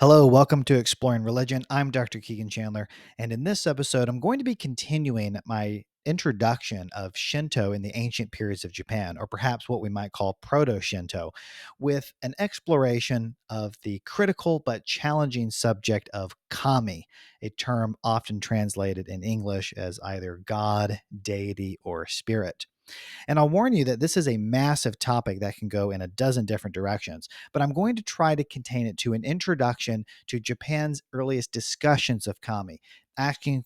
Hello, welcome to Exploring Religion. I'm Dr. Kegan Chandler, and in this episode, I'm going to be continuing my introduction of Shinto in the ancient periods of Japan, or perhaps what we might call Proto Shinto, with an exploration of the critical but challenging subject of kami, a term often translated in English as either God, deity, or spirit. And I'll warn you that this is a massive topic that can go in a dozen different directions, but I'm going to try to contain it to an introduction to Japan's earliest discussions of kami, asking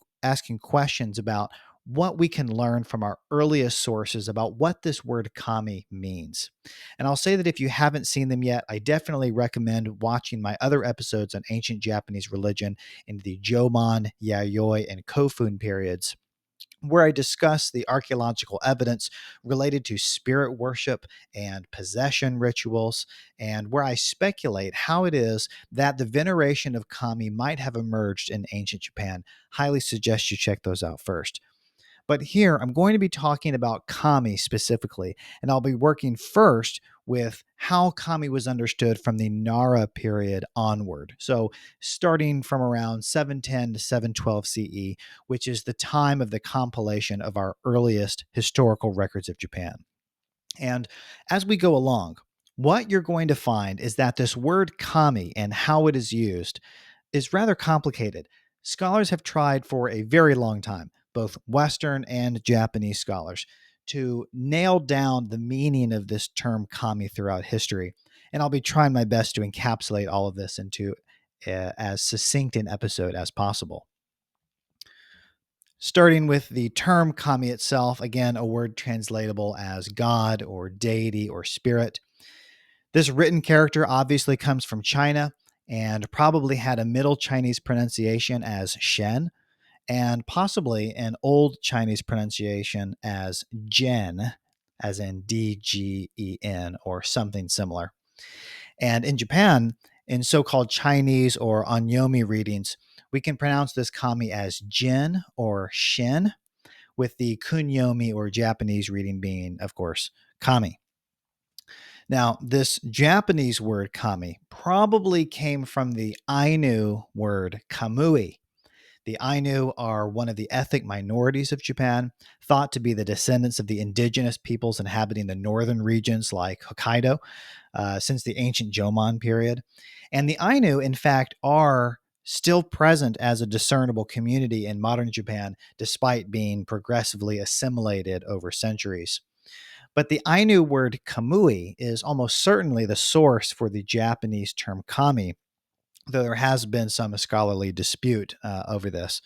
questions about what we can learn from our earliest sources about what this word kami means. And I'll say that if you haven't seen them yet, I definitely recommend watching my other episodes on ancient Japanese religion in the Jomon, Yayoi, and Kofun periods, where I discuss the archaeological evidence related to spirit worship and possession rituals, and where I speculate how it is that the veneration of kami might have emerged in ancient Japan. Highly suggest you check those out first. But here, I'm going to be talking about kami specifically, and I'll be working first with how kami was understood from the Nara period onward. So, starting from around 710 to 712 CE, which is the time of the compilation of our earliest historical records of Japan. And as we go along, what you're going to find is that this word kami and how it is used is rather complicated. Scholars have tried for a very long time, both Western and Japanese scholars, to nail down the meaning of this term kami throughout history. And I'll be trying my best to encapsulate all of this into as succinct an episode as possible. Starting with the term kami itself, again, a word translatable as God or deity or spirit. This written character obviously comes from China and probably had a Middle Chinese pronunciation as Shen, and possibly an Old Chinese pronunciation as Gen, as in DGEN, or something similar. And in Japan, in so called Chinese or Onyomi readings, we can pronounce this kami as Jin or Shin, with the kunyomi or Japanese reading being, of course, kami. Now, this Japanese word kami probably came from the Ainu word kamui. The Ainu are one of the ethnic minorities of Japan, thought to be the descendants of the indigenous peoples inhabiting the northern regions like Hokkaido since the ancient Jomon period. And the Ainu, in fact, are still present as a discernible community in modern Japan, despite being progressively assimilated over centuries. But the Ainu word kamui is almost certainly the source for the Japanese term kami, though there has been some scholarly dispute over this.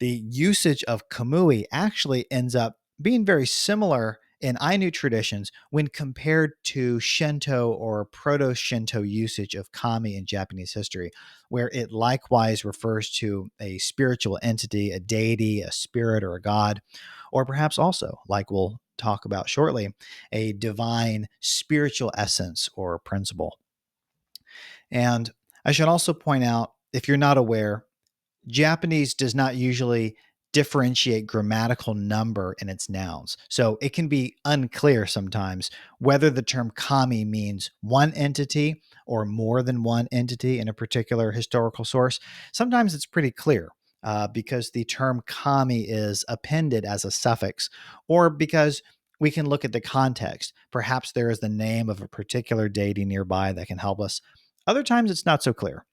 The usage of kamui actually ends up being very similar in Ainu traditions when compared to Shinto or Proto Shinto usage of kami in Japanese history, where it likewise refers to a spiritual entity, a deity, a spirit, or a god, or perhaps also, like we'll talk about shortly, a divine spiritual essence or principle. And I should also point out, if you're not aware, Japanese does not usually differentiate grammatical number in its nouns. So it can be unclear sometimes whether the term kami means one entity or more than one entity in a particular historical source. Sometimes it's pretty clear. Because the term kami is appended as a suffix, or because we can look at the context. Perhaps there is the name of a particular deity nearby that can help us. Other times it's not so clear.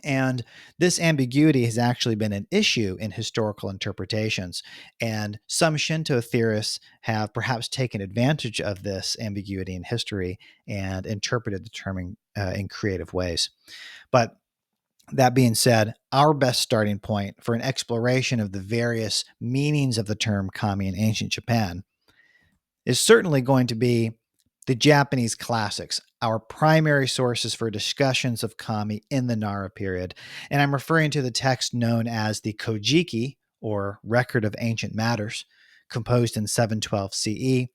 And this ambiguity has actually been an issue in historical interpretations. And some Shinto theorists have perhaps taken advantage of this ambiguity in history and interpreted the term in creative ways. But that being said, our best starting point for an exploration of the various meanings of the term kami in ancient Japan is certainly going to be the Japanese classics, our primary sources for discussions of kami in the Nara period. And I'm referring to the text known as the Kojiki, or Record of Ancient Matters, composed in 712 CE,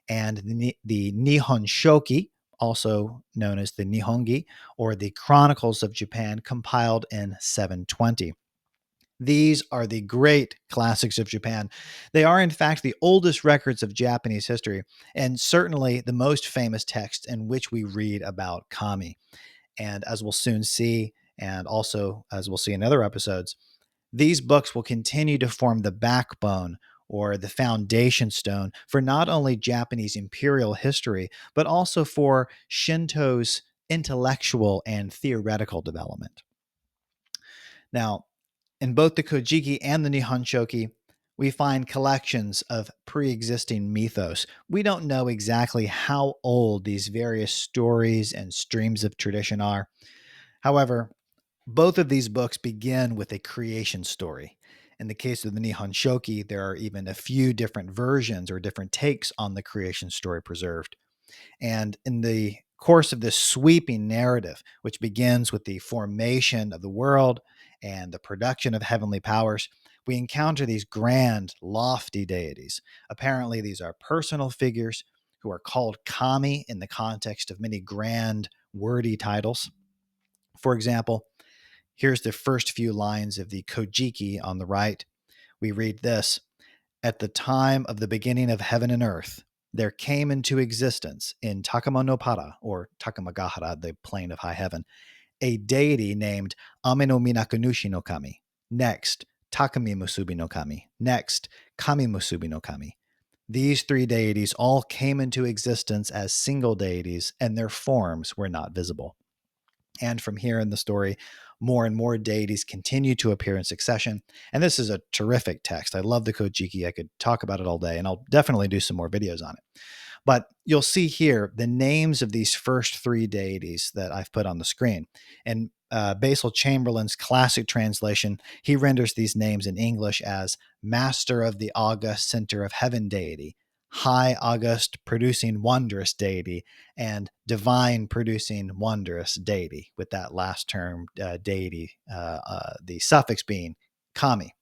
and the Nihon Shoki, also known as the Nihongi, or the Chronicles of Japan, compiled in 720. These are the great classics of Japan. They are, in fact, the oldest records of Japanese history, and certainly the most famous text in which we read about kami. And as we'll soon see, and also, as we'll see in other episodes, these books will continue to form the backbone or the foundation stone for not only Japanese imperial history, but also for Shinto's intellectual and theoretical development. Now, in both the Kojiki and the Nihon Shoki, we find collections of pre existing mythos. We don't know exactly how old these various stories and streams of tradition are. However, both of these books begin with a creation story. In the case of the Nihon Shoki, there are even a few different versions or different takes on the creation story preserved. And in the course of this sweeping narrative, which begins with the formation of the world and the production of heavenly powers, we encounter these grand, lofty deities. Apparently, these are personal figures who are called kami in the context of many grand, wordy titles. For example, here's the first few lines of the Kojiki on the right. We read this: "At the time of the beginning of heaven and earth, there came into existence in Takama no Para, or Takamagahara, the plane of high heaven, a deity named Ame no Minakunushi no Kami. Next, Takami Musubi no Kami. Next, Kami Musubi no Kami. These three deities all came into existence as single deities, and their forms were not visible." And from here in the story, more and more deities continue to appear in succession. And this is a terrific text. I love the Kojiki. I could talk about it all day, and I'll definitely do some more videos on it. But you'll see here the names of these first three deities that I've put on the screen. And Basil Chamberlain's classic translation, he renders these names in English as Master of the August Center of Heaven deity, High August producing wondrous deity, and Divine producing wondrous deity, with that last term, deity, the suffix being kami.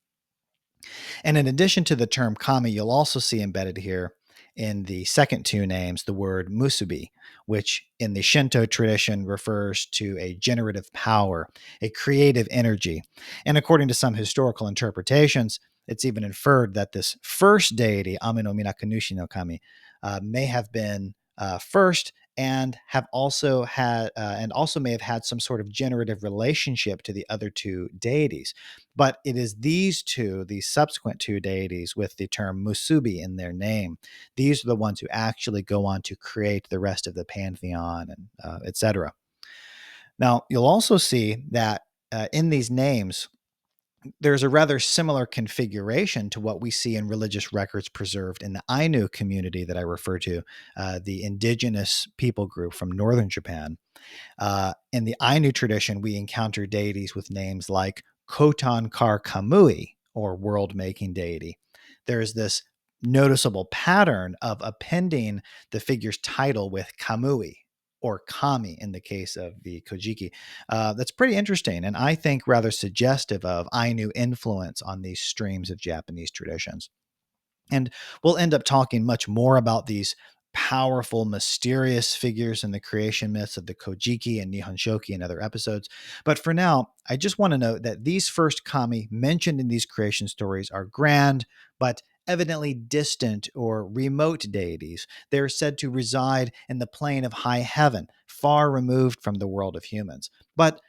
And in addition to the term kami, you'll also see embedded here in the second two names the word musubi, which in the Shinto tradition refers to a generative power, a creative energy. And according to some historical interpretations, it's even inferred that this first deity, Ame no Minakunushi no Kami, may have been first and have also had and also may have had some sort of generative relationship to the other two deities. But it is these two, these subsequent two deities with the term musubi in their name, these are the ones who actually go on to create the rest of the pantheon, and etc. Now, you'll also see that in these names, there's a rather similar configuration to what we see in religious records preserved in the Ainu community that I refer to, the indigenous people group from northern Japan. In the Ainu tradition, we encounter deities with names like Kotan Kar Kamui, or world making deity. There's this noticeable pattern of appending the figure's title with Kamui, or Kami in the case of the Kojiki. That's pretty interesting, and I think rather suggestive of Ainu influence on these streams of Japanese traditions. And we'll end up talking much more about these powerful, mysterious figures in the creation myths of the Kojiki and Nihon Shoki in other episodes. But for now, I just want to note that these first kami mentioned in these creation stories are grand, but evidently distant or remote deities. They're said to reside in the plane of high heaven, far removed from the world of humans. But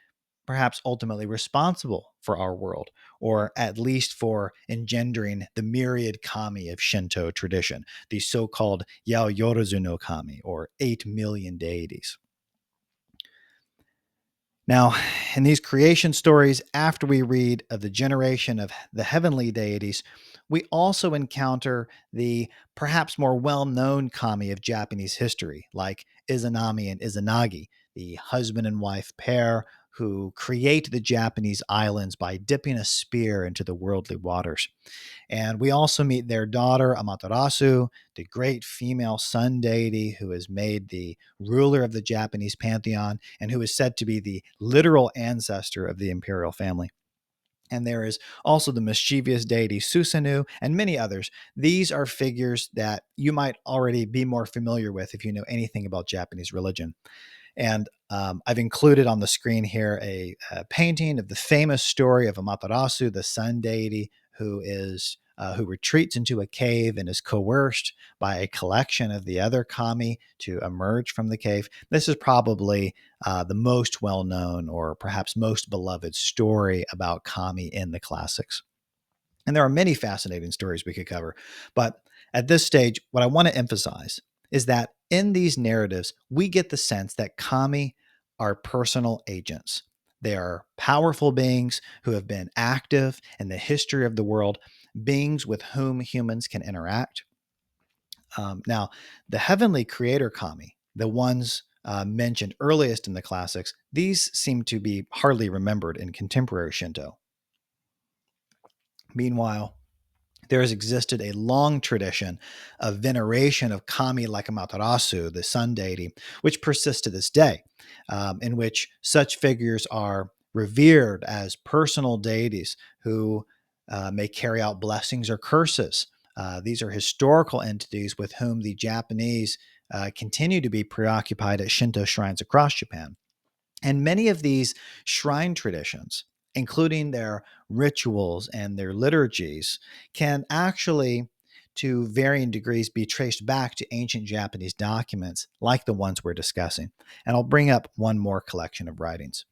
perhaps ultimately responsible for our world, or at least for engendering the myriad kami of Shinto tradition, the so called Yaoyorozu no Kami, or 8 million deities. Now, in these creation stories, after we read of the generation of the heavenly deities, we also encounter the perhaps more well known kami of Japanese history, like Izanami and Izanagi, the husband and wife pair who create the Japanese islands by dipping a spear into the worldly waters. And we also meet their daughter, Amaterasu, the great female sun deity who is made the ruler of the Japanese pantheon and who is said to be the literal ancestor of the imperial family. And there is also the mischievous deity Susanoo and many others. These are figures that you might already be more familiar with if you know anything about Japanese religion. And I've included on the screen here a painting of the famous story of Amaterasu, the sun deity, who is who retreats into a cave and is coerced by a collection of the other kami to emerge from the cave. This is probably the most well known or perhaps most beloved story about kami in the classics. And there are many fascinating stories we could cover. But at this stage, what I want to emphasize is that in these narratives, we get the sense that kami are personal agents. They are powerful beings who have been active in the history of the world, beings with whom humans can interact. Now, the heavenly creator kami, the ones mentioned earliest in the classics, these seem to be hardly remembered in contemporary Shinto. Meanwhile, there has existed a long tradition of veneration of kami like Amaterasu, the sun deity, which persists to this day, in which such figures are revered as personal deities who may carry out blessings or curses. These are historical entities with whom the Japanese continue to be preoccupied at Shinto shrines across Japan. And many of these shrine traditions, including their rituals and their liturgies, can actually, to varying degrees, be traced back to ancient Japanese documents like the ones we're discussing. And I'll bring up one more collection of writings.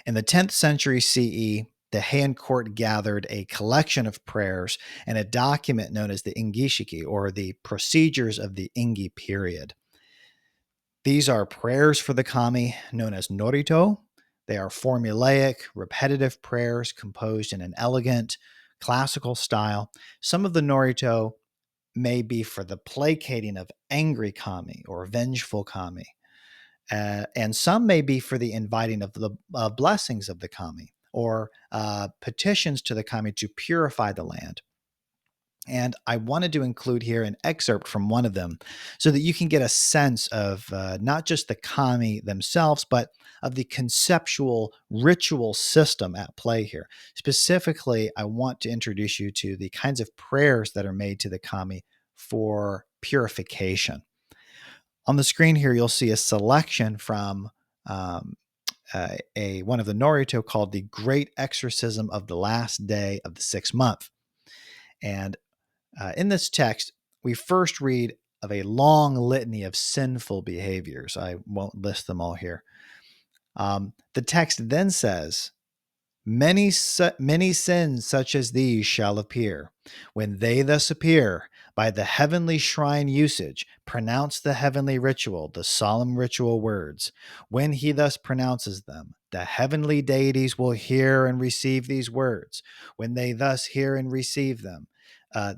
In the 10th century CE, the Heian court gathered a collection of prayers and a document known as the Ingishiki, or the procedures of the Ingi period. These are prayers for the kami known as norito. They are formulaic, repetitive prayers composed in an elegant, classical style. Some of the norito may be for the placating of angry kami or vengeful kami, and some may be for the inviting of the blessings of the kami or petitions to the kami to purify the land. And I wanted to include here an excerpt from one of them so that you can get a sense of not just the kami themselves, but of the conceptual ritual system at play here. Specifically, I want to introduce you to the kinds of prayers that are made to the kami for purification. On the screen here, you'll see a selection from one of the Norito called the Great Exorcism of the Last Day of the Sixth Month. And in this text, we first read of a long litany of sinful behaviors. I won't list them all here. The text then says, many sins such as these shall appear. When they thus appear, by the heavenly shrine usage, pronounce the heavenly ritual, the solemn ritual words. When he thus pronounces them, the heavenly deities will hear and receive these words. When they thus hear and receive them,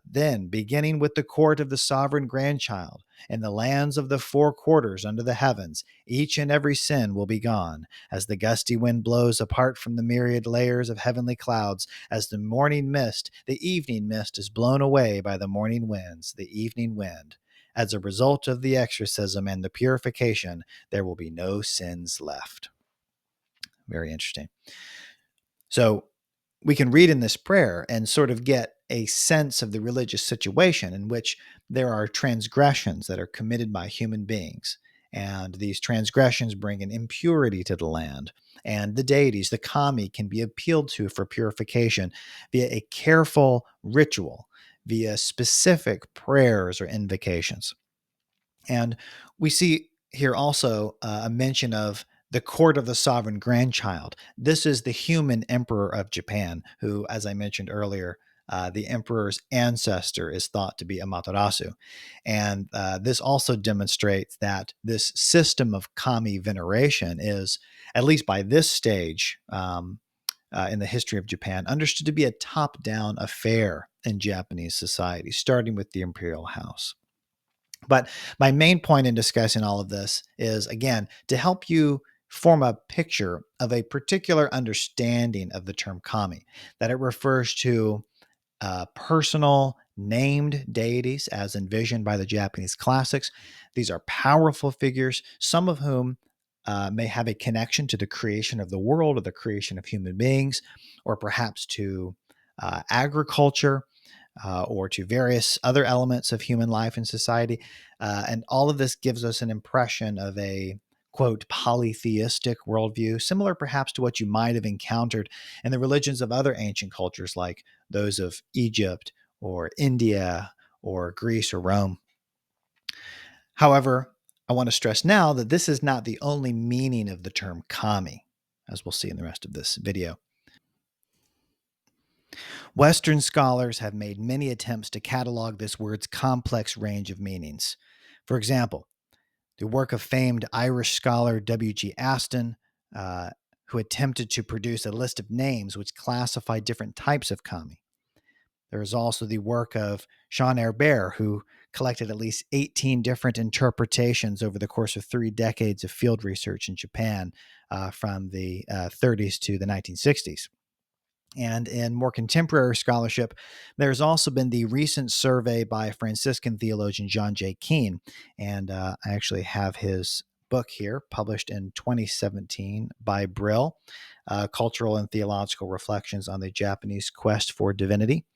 then, beginning with the court of the sovereign grandchild and the lands of the four quarters under the heavens, each and every sin will be gone, as the gusty wind blows apart from the myriad layers of heavenly clouds, as the morning mist, the evening mist is blown away by the morning winds, the evening wind. As a result of the exorcism and the purification, there will be no sins left. Very interesting. So we can read in this prayer and sort of get a sense of the religious situation in which there are transgressions that are committed by human beings. And these transgressions bring an impurity to the land. And the deities, the kami, can be appealed to for purification via a careful ritual, via specific prayers or invocations. And we see here also a mention of the court of the sovereign grandchild. This is the human emperor of Japan, who, as I mentioned earlier, the emperor's ancestor is thought to be Amaterasu. And this also demonstrates that this system of kami veneration is, at least by this stage in the history of Japan, understood to be a top-down affair in Japanese society, starting with the imperial house. But my main point in discussing all of this is, again, to help you form a picture of a particular understanding of the term kami, that it refers to personal named deities as envisioned by the Japanese classics. These are powerful figures, some of whom may have a connection to the creation of the world or the creation of human beings, or perhaps to agriculture or to various other elements of human life and society. And all of this gives us an impression of a quote, polytheistic worldview, similar perhaps to what you might have encountered in the religions of other ancient cultures like those of Egypt or India or Greece or Rome. However, I want to stress now that this is not the only meaning of the term kami, as we'll see in the rest of this video. Western scholars have made many attempts to catalog this word's complex range of meanings. For example, the work of famed Irish scholar W.G. Aston, who attempted to produce a list of names which classify different types of kami. There is also the work of Sean Herbert, who collected at least 18 different interpretations over the course of 3 decades of field research in Japan from the 30s to the 1960s. And in more contemporary scholarship, there's also been the recent survey by Franciscan theologian John J. Keane. And I actually have his book here, published in 2017 by Brill, Cultural and Theological Reflections on the Japanese Quest for Divinity.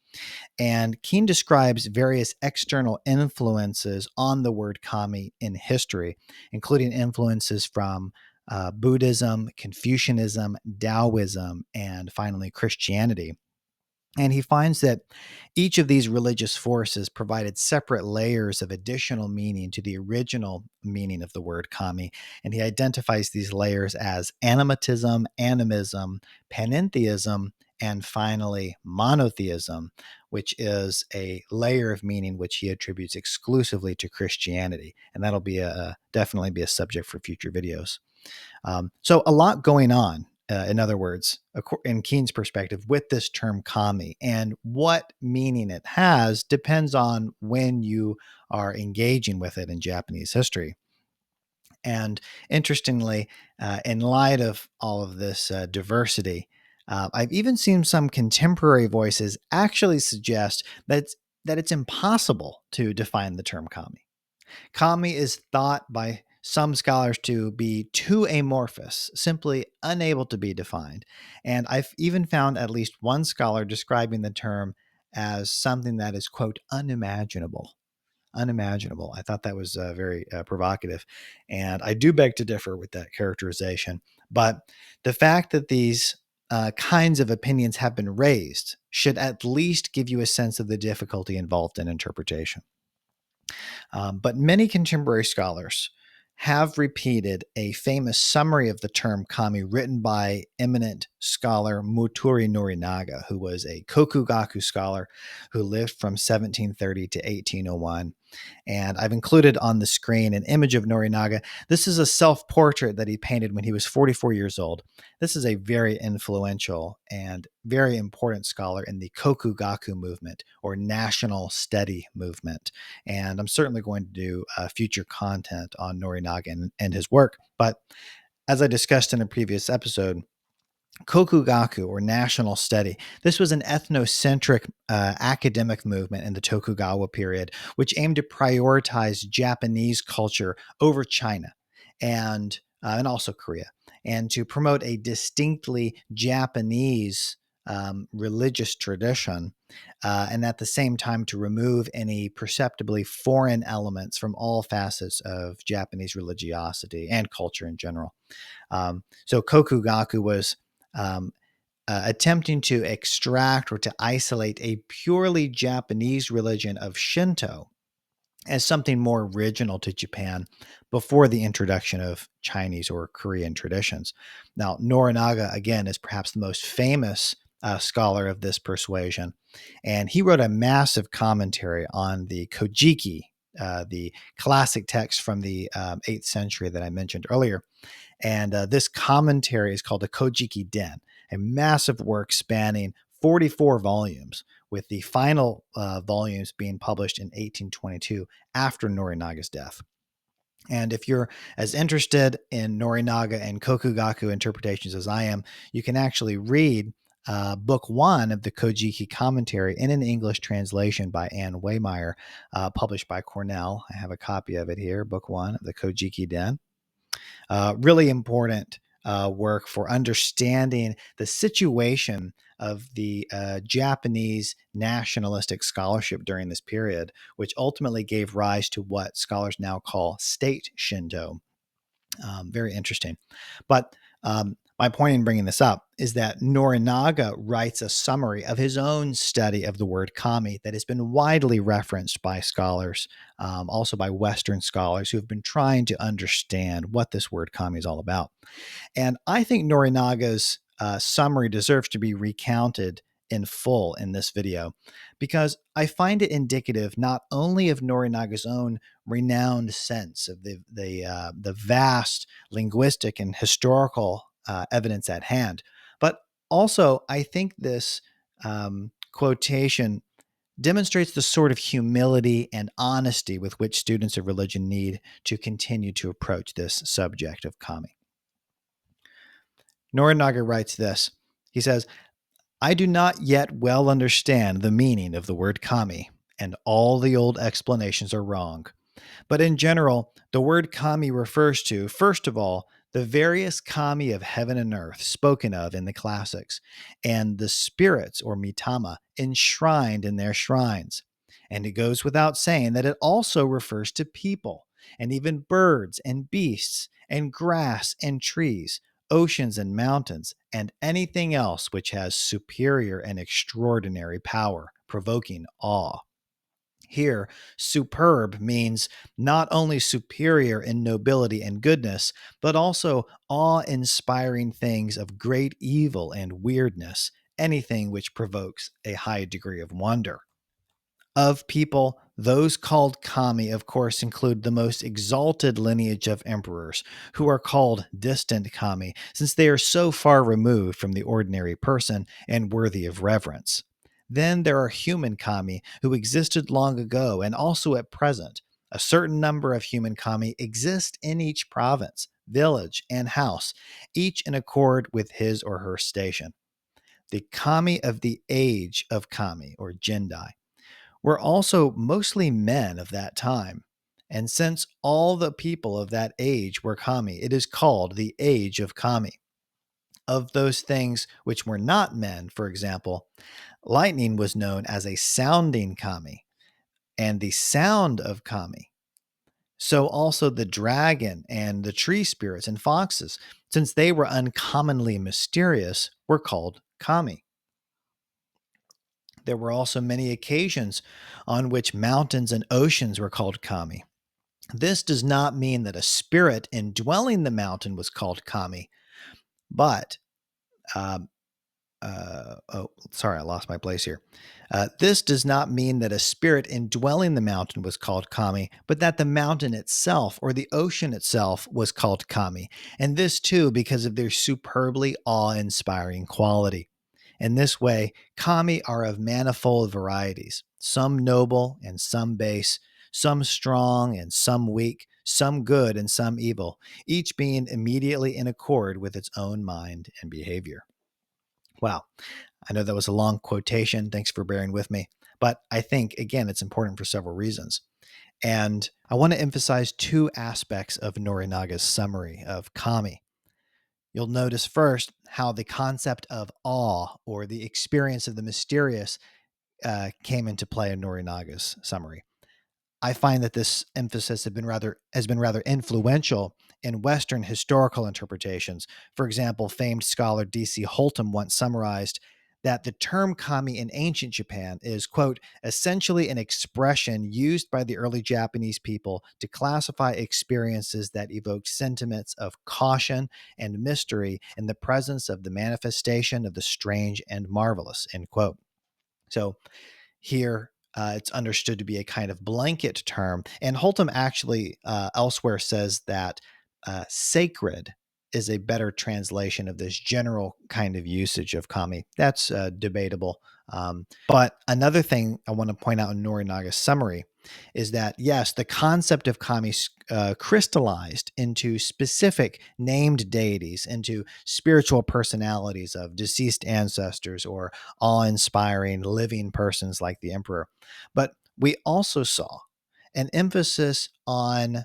And Keane describes various external influences on the word kami in history, including influences from Buddhism, Confucianism, Taoism, and finally Christianity. And he finds that each of these religious forces provided separate layers of additional meaning to the original meaning of the word kami. And he identifies these layers as animatism, animism, panentheism, and finally monotheism, which is a layer of meaning which he attributes exclusively to Christianity. And that'll be definitely be a subject for future videos. So a lot going on, in other words, in Keene's perspective, with this term kami, and what meaning it has depends on when you are engaging with it in Japanese history. And interestingly, in light of all of this diversity, I've even seen some contemporary voices actually suggest that it's impossible to define the term kami. Kami is thought by some scholars to be too amorphous, simply unable to be defined. And I've even found at least one scholar describing the term as something that is, quote, unimaginable. Unimaginable. I thought that was very provocative. And I do beg to differ with that characterization. But the fact that these kinds of opinions have been raised should at least give you a sense of the difficulty involved in interpretation. But many contemporary scholars have repeated a famous summary of the term kami written by eminent scholar Muturi Norinaga, who was a Kokugaku scholar who lived from 1730 to 1801. And I've included on the screen an image of Norinaga. This is a self-portrait that he painted when he was 44 years old. This is a very influential and very important scholar in the Kokugaku movement, or national study movement. And I'm certainly going to do future content on Norinaga and his work. But as I discussed in a previous episode, Kokugaku, or national study. This was an ethnocentric academic movement in the Tokugawa period, which aimed to prioritize Japanese culture over China and also Korea, and to promote a distinctly Japanese religious tradition, and at the same time to remove any perceptibly foreign elements from all facets of Japanese religiosity and culture in general. So Kokugaku was um, attempting to extract or to isolate a purely Japanese religion of Shinto as something more original to Japan before the introduction of Chinese or Korean traditions. Now, Norinaga, again, is perhaps the most famous scholar of this persuasion, and he wrote a massive commentary on the Kojiki, the classic text from the 8th century that I mentioned earlier. And this commentary is called the Kojiki Den, a massive work spanning 44 volumes, with the final volumes being published in 1822 after Norinaga's death. And if you're as interested in Norinaga and Kokugaku interpretations as I am, you can actually read book 1 of the Kojiki commentary in an English translation by Anne Waymeyer, published by Cornell. I have a copy of it here, book 1 of the Kojiki Den. Really important work for understanding the situation of the Japanese nationalistic scholarship during this period, which ultimately gave rise to what scholars now call state Shinto. Very interesting. But my point in bringing this up is that Norinaga writes a summary of his own study of the word kami that has been widely referenced by scholars, also by Western scholars who have been trying to understand what this word kami is all about. And I think Norinaga's summary deserves to be recounted in full in this video because I find it indicative not only of Norinaga's own renowned sense of the vast linguistic and historical evidence at hand, but also I think this quotation demonstrates the sort of humility and honesty with which students of religion need to continue to approach this subject of kami. Norinaga writes this. He says, I do not yet well understand the meaning of the word kami, and all the old explanations are wrong. But in general, the word kami refers to, first of all, the various kami of heaven and earth spoken of in the classics, and the spirits or mitama enshrined in their shrines. And it goes without saying that it also refers to people, and even birds and beasts, and grass and trees, oceans and mountains, and anything else which has superior and extraordinary power, provoking awe. Here, superb means not only superior in nobility and goodness, but also awe inspiring things of great evil and weirdness, anything which provokes a high degree of wonder. Of people, those called kami, of course, include the most exalted lineage of emperors, who are called distant kami, since they are so far removed from the ordinary person and worthy of reverence. Then there are human kami, who existed long ago and also at present. A certain number of human kami exist in each province, village, and house, each in accord with his or her station. The kami of the age of kami, or Jindai, were also mostly men of that time. And since all the people of that age were kami, it is called the age of kami. Of those things which were not men, for example, lightning was known as a sounding kami, and the sound of kami. So also the dragon and the tree spirits and foxes, since they were uncommonly mysterious, were called kami. There were also many occasions on which mountains and oceans were called kami. This does not mean that a spirit indwelling the mountain was called kami, but um, sorry, I lost my place here. This does not mean that a spirit indwelling the mountain was called kami, but that the mountain itself or the ocean itself was called kami, and this too because of their superbly awe-inspiring quality. In this way, kami are of manifold varieties, some noble and some base, some strong and some weak, some good and some evil, each being immediately in accord with its own mind and behavior. Wow. I know that was a long quotation. Thanks for bearing with me. But I think, again, it's important for several reasons. And I want to emphasize two aspects of Norinaga's summary of kami. You'll notice first how the concept of awe or the experience of the mysterious came into play in Norinaga's summary. I find that this emphasis has been rather influential in Western historical interpretations. For example, famed scholar D.C. Holtom once summarized that the term kami in ancient Japan is, quote, essentially an expression used by the early Japanese people to classify experiences that evoke sentiments of caution and mystery in the presence of the manifestation of the strange and marvelous, end quote. So here, it's understood to be a kind of blanket term. And Holtom actually elsewhere says that sacred is a better translation of this general kind of usage of kami. That's debatable. But another thing I want to point out in Norinaga's summary is that, yes, the concept of kami crystallized into specific named deities, into spiritual personalities of deceased ancestors or awe-inspiring living persons like the emperor. But we also saw an emphasis on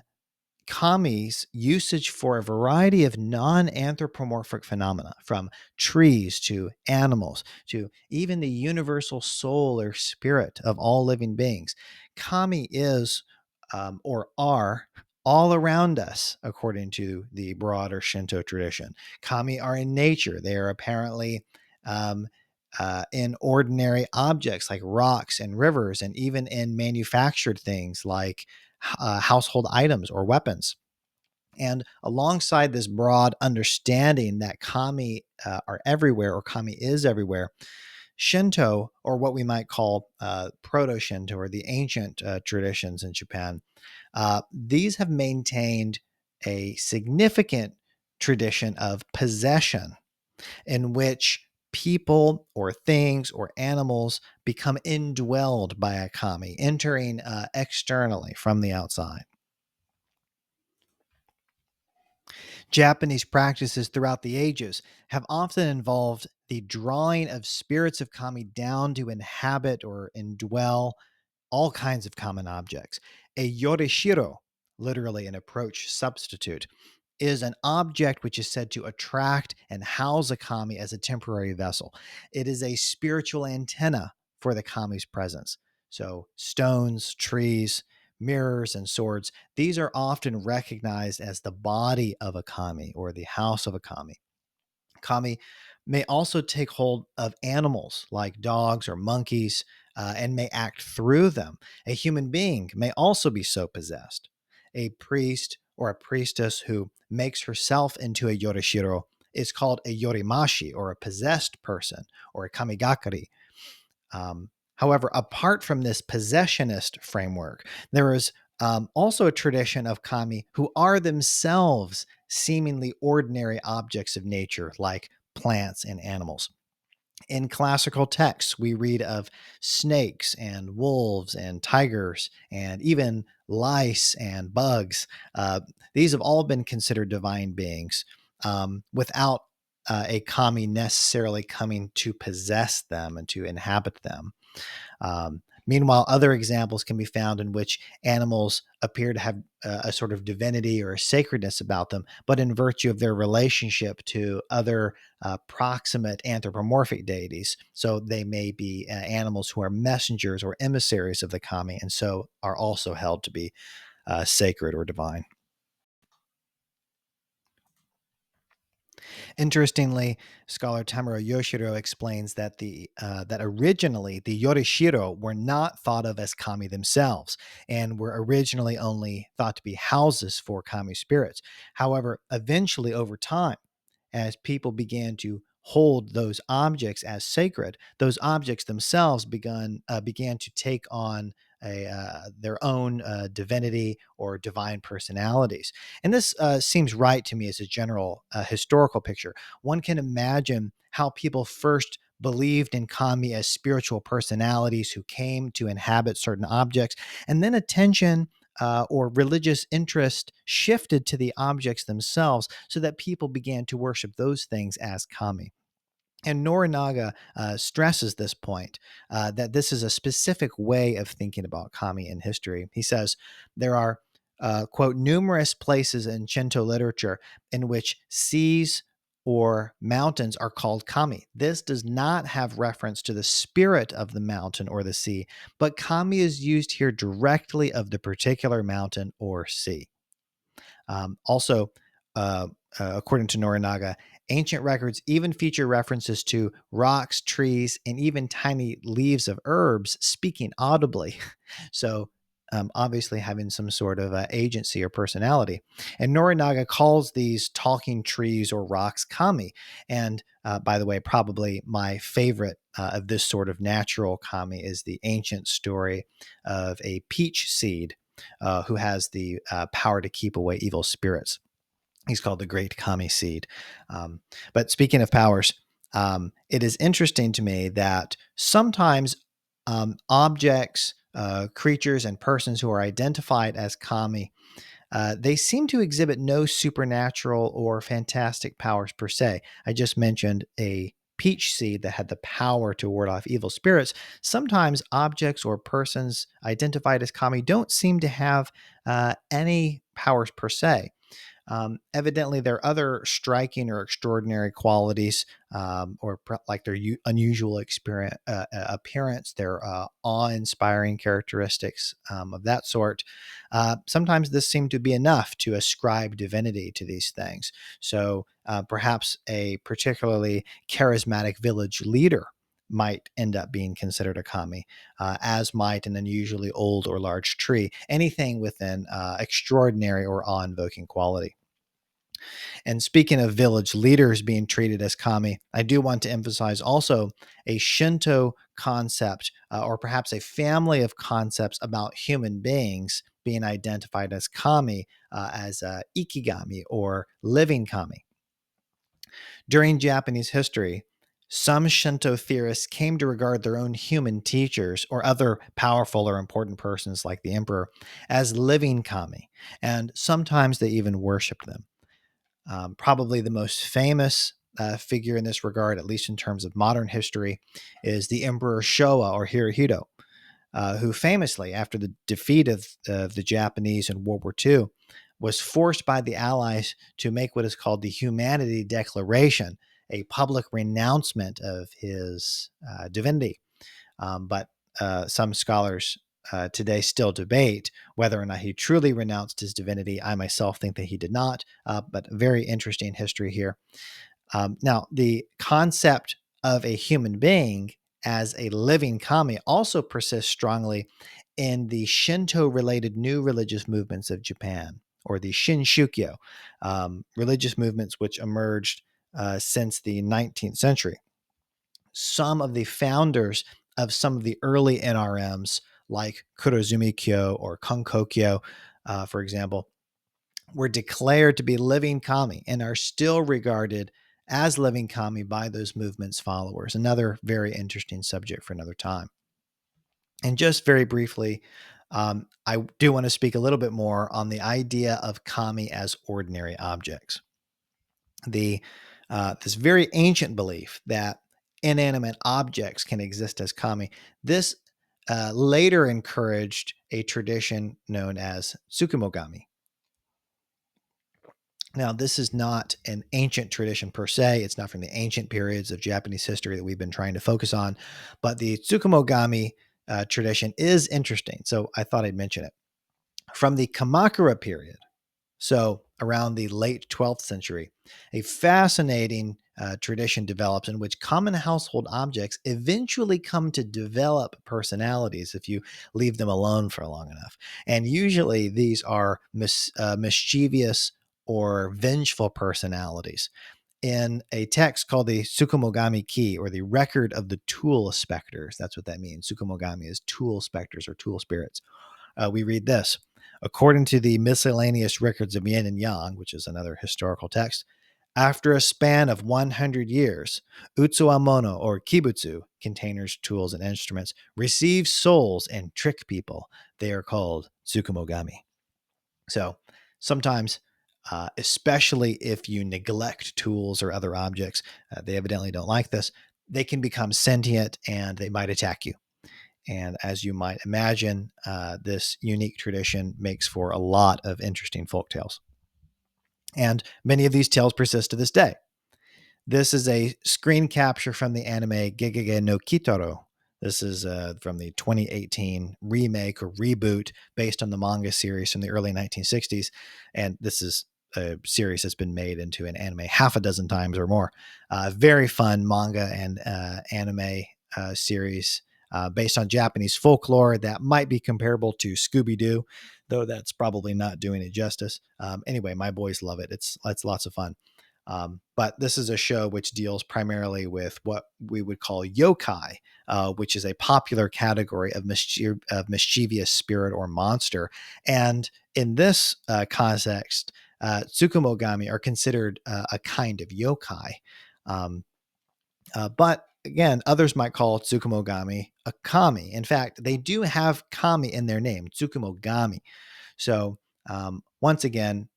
kami's usage for a variety of non-anthropomorphic phenomena, from trees to animals to even the universal soul or spirit of all living beings. Kami is or are all around us, according to the broader Shinto tradition. Kami are in nature. They are apparently um, in ordinary objects like rocks and rivers, and even in manufactured things like household items or weapons. And alongside this broad understanding that kami are everywhere, or kami is everywhere, Shinto, or what we might call Proto Shinto, or the ancient traditions in Japan, these have maintained a significant tradition of possession in which people or things or animals become indwelled by a kami, entering externally from the outside. Japanese practices throughout the ages have often involved the drawing of spirits of kami down to inhabit or indwell all kinds of common objects. A yorishiro, literally an approach substitute, is an object which is said to attract and house a kami as a temporary vessel. It is a spiritual antenna for the kami's presence. So, stones, trees, mirrors, and swords, these are often recognized as the body of a kami or the house of a kami. Kami may also take hold of animals like dogs or monkeys and may act through them. A human being may also be so possessed. A priest or a priestess who makes herself into a yorishiro is called a yorimashi, or a possessed person, or a kamigakari. However, apart from this possessionist framework, there is also a tradition of kami who are themselves seemingly ordinary objects of nature, like plants and animals. In classical texts, we read of snakes and wolves and tigers and even lice and bugs. These have all been considered divine beings without a kami necessarily coming to possess them and to inhabit them. Meanwhile, other examples can be found in which animals appear to have a sort of divinity or a sacredness about them, but in virtue of their relationship to other proximate anthropomorphic deities. So they may be animals who are messengers or emissaries of the kami, and so are also held to be sacred or divine. Interestingly, scholar Tamaro Yoshiro explains that that originally the Yorishiro were not thought of as kami themselves, and were originally only thought to be houses for kami spirits. However, eventually, over time, as people began to hold those objects as sacred, those objects themselves began to take on their own divinity or divine personalities. And this seems right to me as a general historical picture. One can imagine how people first believed in kami as spiritual personalities who came to inhabit certain objects, and then attention or religious interest shifted to the objects themselves so that people began to worship those things as kami. And Norinaga stresses this point that this is a specific way of thinking about kami in history. He says there are, quote, numerous places in Shinto literature in which seas or mountains are called kami. This does not have reference to the spirit of the mountain or the sea, but kami is used here directly of the particular mountain or sea. Also, according to Norinaga, ancient records even feature references to rocks, trees, and even tiny leaves of herbs speaking audibly. So, obviously, having some sort of agency or personality. And Norinaga calls these talking trees or rocks kami. And by the way, probably my favorite of this sort of natural kami is the ancient story of a peach seed who has the power to keep away evil spirits. He's called the Great Kami Seed. But speaking of powers, it is interesting to me that sometimes objects, creatures, and persons who are identified as kami, they seem to exhibit no supernatural or fantastic powers per se. I just mentioned a peach seed that had the power to ward off evil spirits. Sometimes objects or persons identified as kami don't seem to have any powers per se. Evidently, there are other striking or extraordinary qualities, like their unusual appearance, their awe-inspiring characteristics of that sort. Sometimes this seemed to be enough to ascribe divinity to these things. So perhaps a particularly charismatic village leader might end up being considered a kami, as might an unusually old or large tree, anything with an extraordinary or awe-invoking quality. And speaking of village leaders being treated as kami, I do want to emphasize also a Shinto concept, or perhaps a family of concepts about human beings being identified as kami, as ikigami or living kami. During Japanese history, some Shinto theorists came to regard their own human teachers or other powerful or important persons like the emperor as living kami, and sometimes they even worshipped them. Probably the most famous figure in this regard, at least in terms of modern history, is the Emperor Showa or Hirohito, who famously, after the defeat of the Japanese in World War II, was forced by the Allies to make what is called the Humanity Declaration, a public renouncement of his divinity. But some scholars today still debate whether or not he truly renounced his divinity. I myself think that he did not, but very interesting history here. Now, the concept of a human being as a living kami also persists strongly in the Shinto-related new religious movements of Japan, or the Shinshukyo, religious movements which emerged since the 19th century. Some of the founders of some of the early NRMs, like Kurozumi-kyo or Konkokyo, for example, were declared to be living kami and are still regarded as living kami by those movements' followers. Another very interesting subject for another time. And just very briefly, I do want to speak a little bit more on the idea of kami as ordinary objects. This very ancient belief that inanimate objects can exist as kami, this later encouraged a tradition known as tsukumogami. Now, this is not an ancient tradition per se. It's not from the ancient periods of Japanese history that we've been trying to focus on, but the tsukumogami tradition is interesting, so I thought I'd mention it. From the Kamakura period, so around the late 12th century, a fascinating tradition develops in which common household objects eventually come to develop personalities if you leave them alone for long enough. And usually these are mischievous or vengeful personalities. In a text called the Tsukumogami Key, or the Record of the Tool Specters, that's what that means. Tsukumogami is tool specters or tool spirits. We read this. According to the Miscellaneous Records of Yin and Yang, which is another historical text, after a span of 100 years, Utsuamono or Kibutsu, containers, tools, and instruments, receive souls and trick people. They are called Tsukumogami. So sometimes, especially if you neglect tools or other objects, they evidently don't like this, they can become sentient and they might attack you. And as you might imagine, this unique tradition makes for a lot of interesting folk tales. And many of these tales persist to this day. This is a screen capture from the anime Gegege no Kitaro. This is from the 2018 remake or reboot based on the manga series from the early 1960s. And this is a series that's been made into an anime half a dozen times or more. Very fun manga and anime series based on Japanese folklore that might be comparable to Scooby-Doo, though that's probably not doing it justice. Anyway, my boys love it. It's lots of fun. But this is a show which deals primarily with what we would call yokai, which is a popular category of mischievous spirit or monster. And in this context, Tsukumogami are considered a kind of yokai. But again, others might call Tsukumogami a kami. In fact, they do have kami in their name, Tsukumogami. So once again,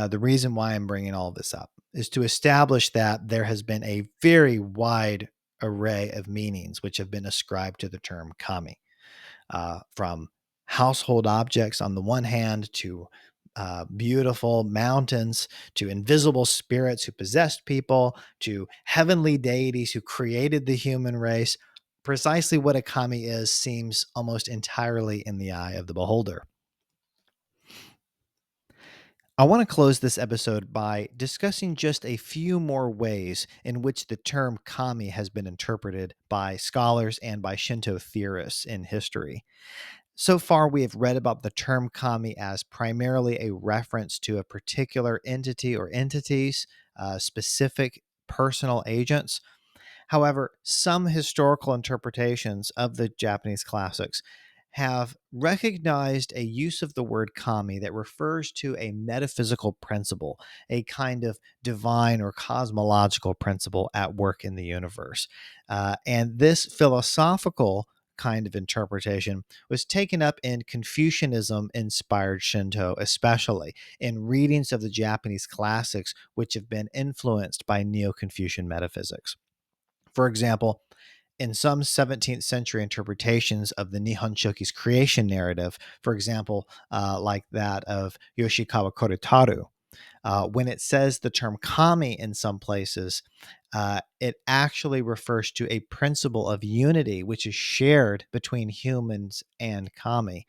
the reason why I'm bringing all this up is to establish that there has been a very wide array of meanings which have been ascribed to the term kami, from household objects on the one hand to beautiful mountains, to invisible spirits who possessed people, to heavenly deities who created the human race. Precisely what a kami is seems almost entirely in the eye of the beholder. I want to close this episode by discussing just a few more ways in which the term kami has been interpreted by scholars and by Shinto theorists in history. So far, we have read about the term kami as primarily a reference to a particular entity or entities, specific personal agents. However, some historical interpretations of the Japanese classics have recognized a use of the word kami that refers to a metaphysical principle, a kind of divine or cosmological principle at work in the universe. And this philosophical kind of interpretation was taken up in Confucianism inspired Shinto, especially in readings of the Japanese classics, which have been influenced by Neo Confucian metaphysics. For example, in some 17th century interpretations of the Nihon Shoki's creation narrative, for example, like that of Yoshikawa Koritaru, when it says the term kami in some places, it actually refers to a principle of unity which is shared between humans and kami.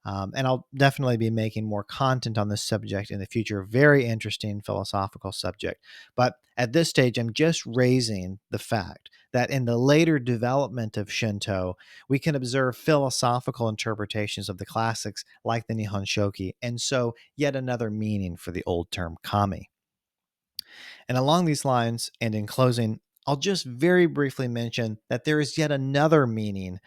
And I'll definitely be making more content on this subject in the future. Very interesting philosophical subject. But at this stage, I'm just raising the fact that in the later development of Shinto, we can observe philosophical interpretations of the classics like the Nihon Shoki, and so yet another meaning for the old term kami. And along these lines, and in closing, I'll just very briefly mention that there is yet another meaning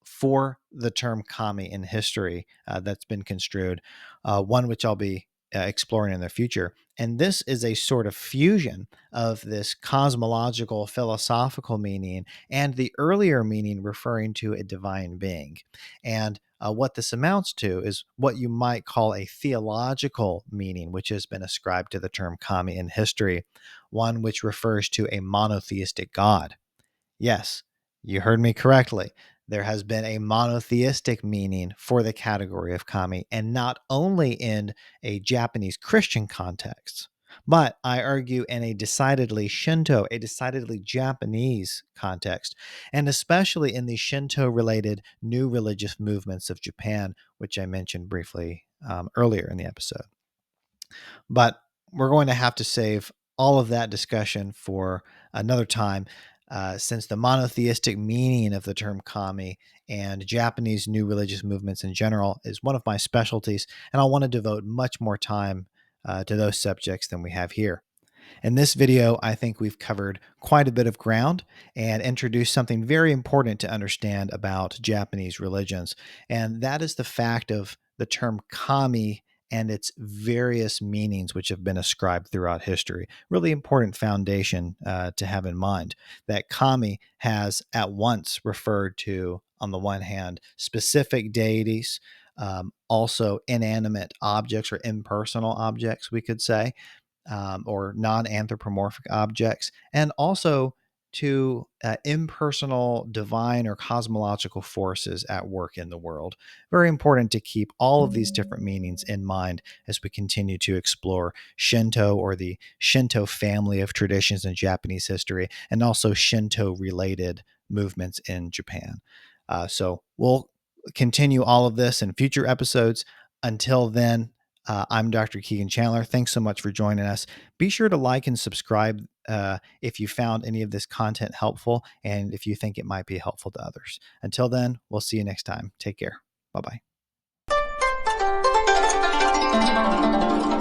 for the term kami in history that's been construed, one which I'll be exploring in the future. And this is a sort of fusion of this cosmological philosophical meaning and the earlier meaning referring to a divine being. And what this amounts to is what you might call a theological meaning, which has been ascribed to the term kami in history, one which refers to a monotheistic God. Yes, you heard me correctly. There has been a monotheistic meaning for the category of kami, and not only in a Japanese Christian context, but I argue in a decidedly Shinto, a decidedly Japanese context, and especially in the Shinto related new religious movements of Japan, which I mentioned briefly earlier in the episode. But we're going to have to save all of that discussion for another time, since the monotheistic meaning of the term kami and Japanese new religious movements in general is one of my specialties, and I want to devote much more time to those subjects than we have here. In this video, I think we've covered quite a bit of ground and introduced something very important to understand about Japanese religions, and that is the fact of the term kami and its various meanings which have been ascribed throughout history. Really important foundation to have in mind that kami has at once referred to, on the one hand, specific deities, also inanimate objects or impersonal objects, we could say, or non anthropomorphic objects, and also to impersonal, divine, or cosmological forces at work in the world. Very important to keep all of these different meanings in mind as we continue to explore Shinto, or the Shinto family of traditions in Japanese history, and also Shinto related movements in Japan. So we'll continue all of this in future episodes. Until then, I'm Dr. Kegan Chandler. Thanks so much for joining us. Be sure to like and subscribe if you found any of this content helpful and if you think it might be helpful to others. Until then, we'll see you next time. Take care. Bye bye.